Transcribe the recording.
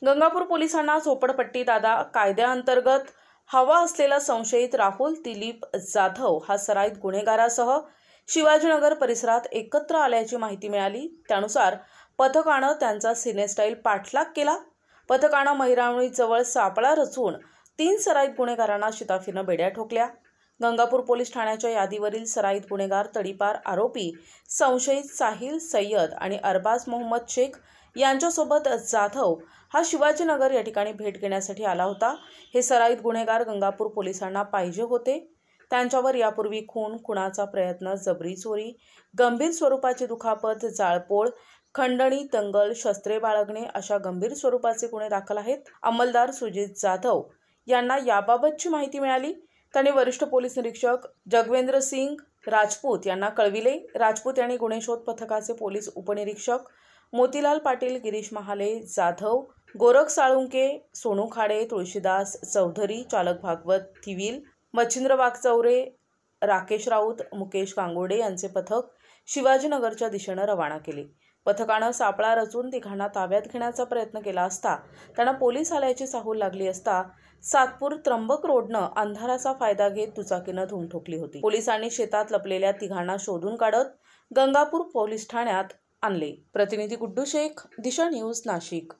गंगापूर पोलिसांना झोपडपट्टी दादा कायद्याअंतर्गत हवा असलेला संशयित राहुल दिलीप जाधव हा सराईत गुन्हेगारासह शिवाजीनगर परिसरात एकत्र आल्याची माहिती मिळाली। त्यानुसार पथकानं त्यांचा सिनेस्टाईल पाठलाग केला। पथकानं महिरावणीजवळ सापळा रचून 3 सराईत गुन्हेगारांना शिताफीनं बेड्या ठोकल्या। गंगापूर पोलीस ठाण्याच्या यादीवरील सराईत गुन्हेगार तडीपार आरोपी संशयित साहिल सय्यद आणि अरबाज मोहम्मद शेख यांच्यासोबत जाधव हा शिवाजीनगर या ठिकाणी भेट घेण्यासाठी आला होता। हे सराईत गुन्हेगार गंगापूर पोलिसांना पाहिजे होते। त्यांच्यावर यापूर्वी खून, खुनाचा प्रयत्न, जबरी चोरी, गंभीर स्वरूपाची दुखापत, जाळपोळ, खंडणी, दंगल, शस्त्रे बाळगणे अशा गंभीर स्वरूपाचे गुन्हे दाखल आहेत। अंमलदार सुजित जाधव यांना याबाबतची माहिती मिळाली। त्यांनी वरिष्ठ पोलीस निरीक्षक जगवेंद्र सिंग राजपूत यांना कळविले। राजपूत यांनी गुन्हे शोध पथकाचे पोलीस उपनिरीक्षक मोतीलाल पाटील, गिरीश महाले, जाधव, गोरख साळुंके, सोनू खाडे, तुळशीदास चौधरी, चालक भागवत थिविल, मच्छिंद्र वाघचौरे, राकेश राऊत, मुकेश कांगोडे यांचे पथक शिवाजीनगरच्या दिशेने रवाना केले। पथकानं सापळा रचून तिघांना ताब्यात घेण्याचा प्रयत्न केला असता त्यांना पोलीस आल्याची चाहूल लागली असता सातपूर त्र्यंबक रोडनं अंधाराचा फायदा घेत दुचाकीनं धूम ठोकली होती। पोलिसांनी शेतात लपलेल्या तिघांना शोधून काढत गंगापूर पोलीस ठाण्यात आणले। प्रतिनिधी गुड्डू शेख, दिशा न्यूज, नाशिक।